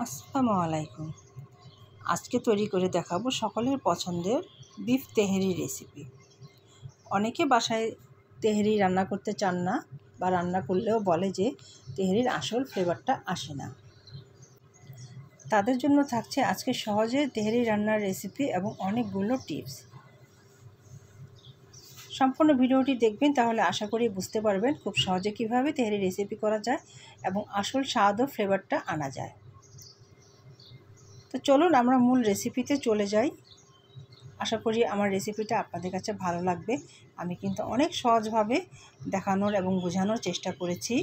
আসসালামু আলাইকুম। আজকে তৈরি করে দেখাবো সকলের পছন্দের বিফ তেহেরি রেসিপি। অনেকে বাসায় তেহেরি রান্না করতে চান না বা রান্না করলেও বলে যে তেহেরির আসল ফ্লেভারটা আসে না। তাদের জন্য থাকছে আজকে সহজে তেহেরি রান্নার রেসিপি এবং অনেকগুলো টিপস। সম্পূর্ণ ভিডিওটি দেখবেন, তাহলে আশা করি বুঝতে পারবেন খুব সহজে কীভাবে তেহেরি রেসিপি করা যায় এবং আসল স্বাদ ও ফ্লেভারটা আনা যায়। তো চলুন আমরা মূল রেসিপিতে চলে যাই। আশা করি আমার রেসিপিটা আপনাদের কাছে ভালো লাগবে। আমি কিন্তু অনেক সহজভাবে দেখানোর এবং বোঝানোর চেষ্টা করেছি।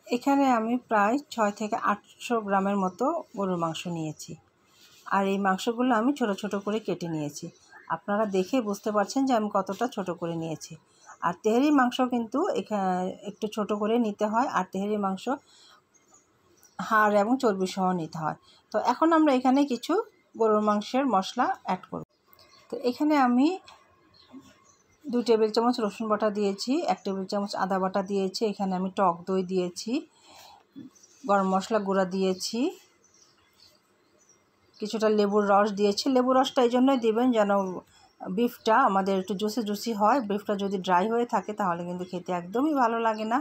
এখানে আমি প্রায় 6 থেকে 800 গ্রামের মতো গরুর মাংস নিয়েছি, আর এই মাংসগুলো আমি ছোট ছোট করে কেটে নিয়েছি। আপনারা দেখে বুঝতে পারছেন যে আমি কতটা ছোট করে নিয়েছি। আর তেহেরি মাংস কিন্তু এখানে একটু ছোট করে নিতে হয়, আর তেহেরি মাংস হাড় এবং চর্বি সহ নিতে হয়। তো এখন আমরা এখানে কিছু গরুর মাংসের মশলা অ্যাড করব। তো এখানে আমি 2 টেবিল চামচ রসুন বাটা দিয়েছি, 1 টেবিল চামচ আদা বাটা দিয়েছি, এখানে আমি টক দই দিয়েছি, গরম মশলা গুঁড়া দিয়েছি, কিছুটা লেবুর রস দিয়েছি। লেবুর রসটা এই জন্যই দিবেন যেন বিফটা আমাদের একটু জুসি জুসি হয়। বিফটা যদি ড্রাই হয়ে থাকে তাহলে কিন্তু খেতে একদমই ভালো লাগে না।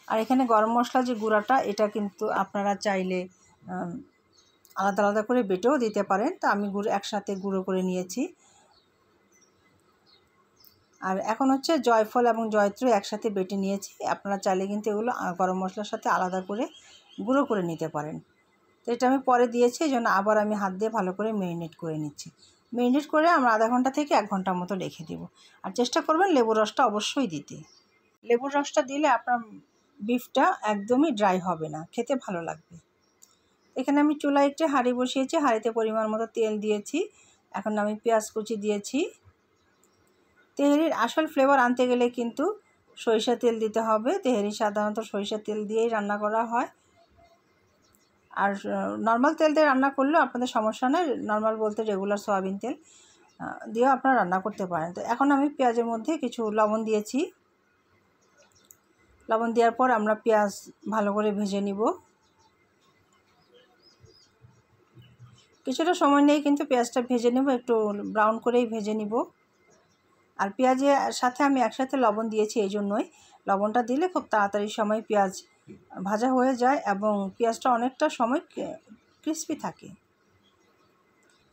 আর এখানে গরম মশলা যে গুঁড়াটা, এটা কিন্তু আপনারা চাইলে আলাদা আলাদা করে বেটেও দিতে পারেন। তো আমি একসাথে গুঁড়ো করে নিয়েছি। আর এখন হচ্ছে জয়ফল এবং জয়ত্রী একসাথে বেটে নিয়েছি। আপনারা চাইলে কিন্তু এগুলো গরম মশলার সাথে আলাদা করে গুঁড়ো করে নিতে পারেন। তো এটা আমি পরে দিয়েছি, এই জন্য আবার আমি হাত দিয়ে ভালো করে ম্যারিনেট করে নিচ্ছি। ম্যারিনেট করে আমরা আধা ঘন্টা থেকে 1 ঘন্টার মতো রেখে দেব। আর চেষ্টা করবেন লেবুর রসটা অবশ্যই দিতে। লেবুর রসটা দিলে আপনার বিফটা একদমই ড্রাই হবে না, খেতে ভালো লাগবে। এখানে আমি চুলায় একটি হাঁড়ি বসিয়েছি, হাঁড়িতে পরিমাণ মতো তেল দিয়েছি। এখন আমি পেঁয়াজ কুচি দিয়েছি। তেহেরির আসল ফ্লেভার আনতে গেলে কিন্তু সরিষা তেল দিতে হবে। তেহেরি সাধারণত সরিষা তেল দিয়েই রান্না করা হয়। আর নর্মাল তেল দিয়ে রান্না করলেও আপনাদের সমস্যা নেই। নর্মাল বলতে রেগুলার সয়াবিন তেল দিয়েও আপনারা রান্না করতে পারেন। তো এখন আমি পেঁয়াজের মধ্যে কিছু লবণ দিয়েছি। লবণ দেওয়ার পর আমরা পেঁয়াজ ভালো করে ভেজে নিব। কিছুটা সময় নিয়ে কিন্তু পেঁয়াজটা ভেজে নেব, একটু ব্রাউন করেই ভেজে নিব। আর পেঁয়াজের সাথে আমি একসাথে লবণ দিয়েছি, এই জন্যই লবণটা দিলে খুব তাড়াতাড়ি সময় পেঁয়াজ ভাজা হয়ে যায় এবং পেঁয়াজটা অনেকটা সময় ক্রিস্পি থাকে।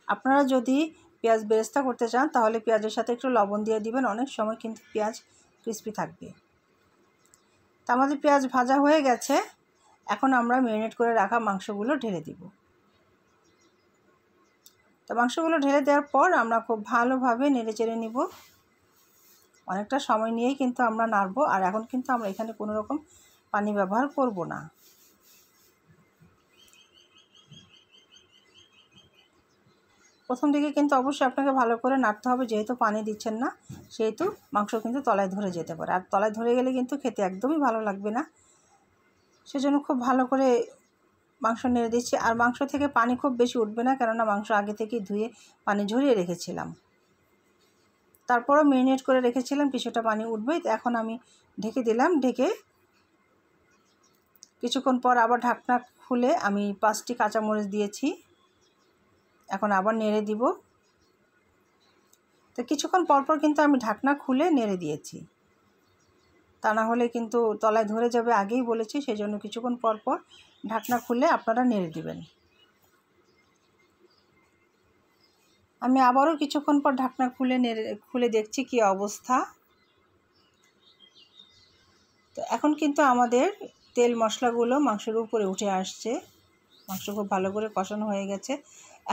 আপনারা যদি পেঁয়াজ বেরেস্তা করতে চান তাহলে পেঁয়াজের সাথে একটু লবণ দিয়ে দিবেন, অনেক সময় কিন্তু পেঁয়াজ ক্রিস্পি থাকবে। তা আমাদের পেঁয়াজ ভাজা হয়ে গেছে। এখন আমরা ম্যারিনেট করে রাখা মাংসগুলো ঢেলে দিব। তো মাংসগুলো ঢেলে দেওয়ার পর আমরা খুব ভালোভাবে নেড়ে চেড়ে নিব। অনেকটা সময় নিয়েই কিন্তু আমরা নাড়ব। আর এখন কিন্তু আমরা এখানে কোনো রকম পানি ব্যবহার করব না। প্রথম দিকে কিন্তু অবশ্যই আপনাকে ভালো করে নাড়তে হবে, যেহেতু পানি দিচ্ছেন না সেহেতু মাংস কিন্তু তলায় ধরে যেতে পারে। আর তলায় ধরে গেলে কিন্তু খেতে একদমই ভালো লাগবে না। সেজন্য খুব ভালো করে মাংস নেড়ে দিচ্ছি। আর মাংস থেকে পানি খুব বেশি উঠবে না, কেননা মাংস আগে থেকেই ধুয়ে পানি ঝরিয়ে রেখেছিলাম। তারপরও ম্যারিনেট করে রেখেছিলাম, কিছুটা পানি উঠবেই। তো এখন আমি ঢেকে দিলাম। ঢেকে কিছুক্ষণ পর আবার ঢাকনা খুলে আমি 5টি কাঁচামরিচ দিয়েছি। এখন আবার নেড়ে দিব। তো কিছুক্ষণ পরপর কিন্তু আমি ঢাকনা খুলে নেড়ে দিয়েছি, তা না হলে কিন্তু তলায় ধরে যাবে, আগেই বলেছি। সেই জন্য কিছুক্ষণ পরপর ঢাকনা খুলে আপনারা নেড়ে দিবেন। আমি আবারও কিছুক্ষণ পর ঢাকনা খুলে দেখছি কি অবস্থা। তো এখন কিন্তু আমাদের তেল মশলাগুলো মাংসের উপরে উঠে আসছে। মাংস খুব ভালো করে কষানো হয়ে গেছে।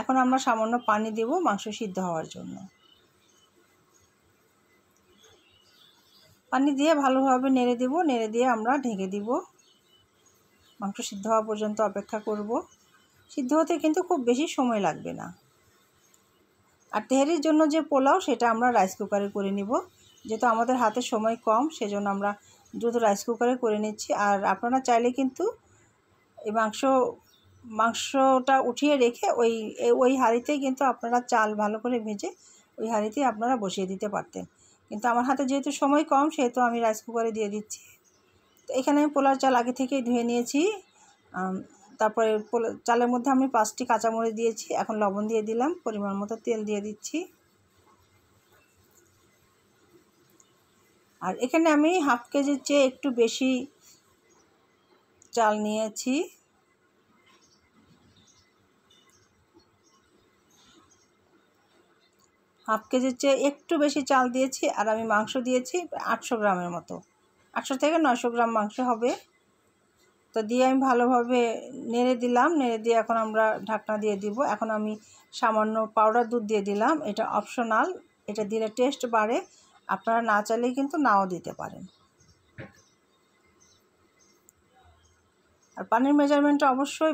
এখন আমরা সামান্য পানি দেব মাংস সিদ্ধ হওয়ার জন্য। পানি দিয়ে ভালোভাবে নেড়ে দেব। নেড়ে দিয়ে আমরা ঢেকে দিব। মাংস সিদ্ধ হওয়া পর্যন্ত অপেক্ষা করব। সিদ্ধ হতে কিন্তু খুব বেশি সময় লাগবে না। আর তেহারির জন্য যে পোলাও, সেটা আমরা রাইস কুকারে করে নিব। যেহেতু আমাদের হাতে সময় কম, সেজন্য আমরা দ্রুত রাইস কুকারে করে নিচ্ছি। আর আপনারা চাইলে কিন্তু এই মাংসটা উঠিয়ে রেখে ওই হাঁড়িতেই কিন্তু আপনারা চাল ভালো করে ভেজে ওই হাঁড়িতেই আপনারা বসিয়ে দিতে পারতেন। কিন্তু আমার হাতে যেহেতু সময় কম, সেহেতু আমি রাইস কুকারে দিয়ে দিচ্ছি। তো এখানে আমি পোলার চাল আগে থেকেই ধুয়ে নিয়েছি। তারপরে চালের মধ্যে আমি 5টি কাঁচামরিচ দিয়েছি। এখন লবণ দিয়ে দিলাম, পরিমাণ মতো তেল দিয়ে দিচ্ছি। আর এখানে আমি হাফ কেজির চেয়ে একটু বেশি চাল নিয়েছি। হাফ কেজির চেয়ে একটু বেশি চাল দিয়েছি। আর আমি মাংস দিয়েছি 800 গ্রামের মতো, 800 থেকে 900 গ্রাম মাংস হবে। তো দিয়ে আমি ভালোভাবে নেড়ে দিলাম। নেড়ে দিয়ে এখন আমরা ঢাকনা দিয়ে দিব। এখন আমি সামান্য পাউডার দুধ দিয়ে দিলাম, এটা অপশনাল, এটা দিলে টেস্ট বাড়ে। আপনারা না চাইলেই কিন্তু নাও দিতে পারেন। আর পানির মেজারমেন্টটা অবশ্যই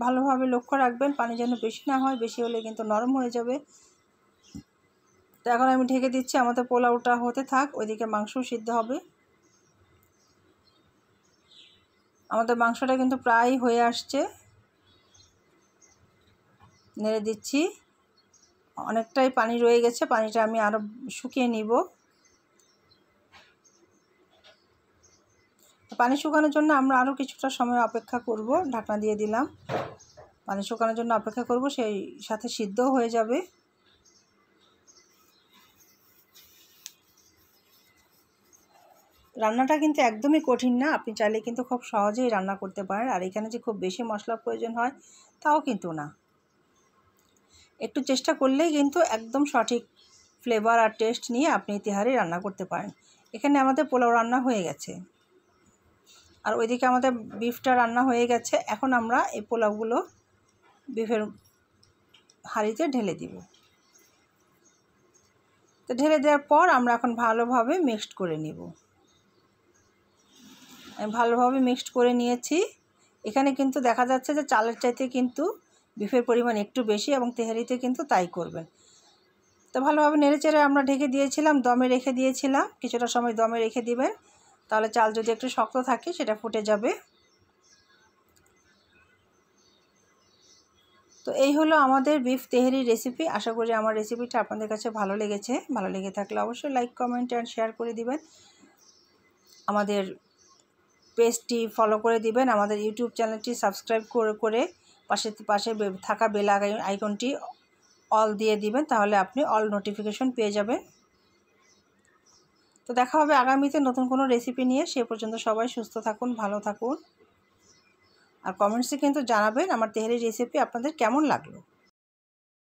ভালোভাবে লক্ষ্য রাখবেন, পানি যেন বেশি না হয়, বেশি হলে কিন্তু নরম হয়ে যাবে। তো এখন আমি ঢেকে দিচ্ছি, আমাদের পোলাওটা হতে থাক, ওইদিকে মাংসও সিদ্ধ হবে। আমাদের মাংসটা কিন্তু প্রায় হয়ে আসছে, নেড়ে দিচ্ছি। অনেকটাই পানি রয়ে গেছে, পানিটা আমি আরও শুকিয়ে নিব। পানি শুকানোর জন্য আমরা আরও কিছুটা সময় অপেক্ষা করব। ঢাকনা দিয়ে দিলাম, পানি শুকানোর জন্য অপেক্ষা করব, সেই সাথে সিদ্ধও হয়ে যাবে। রান্নাটা কিন্তু একদমই কঠিন না, আপনি চাইলে কিন্তু খুব সহজেই রান্না করতে পারেন। আর এখানে যে খুব বেশি মশলার প্রয়োজন হয় তাও কিন্তু না, একটু চেষ্টা করলেই কিন্তু একদম সঠিক ফ্লেভার আর টেস্ট নিয়ে আপনি তেহারি রান্না করতে পারেন। এখানে আমাদের পোলাও রান্না হয়ে গেছে, আর ওইদিকে আমাদের বিফটা রান্না হয়ে গেছে। এখন আমরা এই পোলাওগুলো বিফের হাঁড়িতে ঢেলে দিব। তো ঢেলে দেওয়ার পর আমরা এখন ভালোভাবে মিক্সড করে নিব। আমি ভালোভাবে মিক্সড করে নিয়েছি। এখানে কিন্তু দেখা যাচ্ছে যে চালের চাইতে কিন্তু বিফের পরিমাণ একটু বেশি, এবং তেহারিতে কিন্তু তাই করবেন। তো ভালোভাবে নেড়েচেড়ে আমরা ঢেকে দিয়েছিলাম, দমে রেখে দিয়েছিলাম। কিছুটা সময় দমে রেখে দিবেন, তাহলে চাল যদি একটু শক্ত থাকে সেটা ফুটে যাবে। তো এই হলো আমাদের বিফ তেহারি রেসিপি। আশা করি আমার রেসিপিটা আপনাদের কাছে ভালো লেগেছে। ভালো লেগে থাকলে অবশ্যই লাইক, কমেন্ট অ্যান্ড শেয়ার করে দিবেন। আমাদের পেজটি ফলো করে দিবেন, আমাদের ইউটিউব চ্যানেলটি সাবস্ক্রাইব করে পাশে থাকা বেল আইকনটি অল দিয়ে দিবেন, তাহলে আপনি অল নোটিফিকেশন পেয়ে যাবেন। তো দেখা হবে আগামীতে নতুন কোনো রেসিপি নিয়ে। সে পর্যন্ত সবাই সুস্থ থাকুন, ভালো থাকুন। আর কমেন্টসে কিন্তু জানাবেন আমার তেহারি রেসিপি আপনাদের কেমন লাগলো।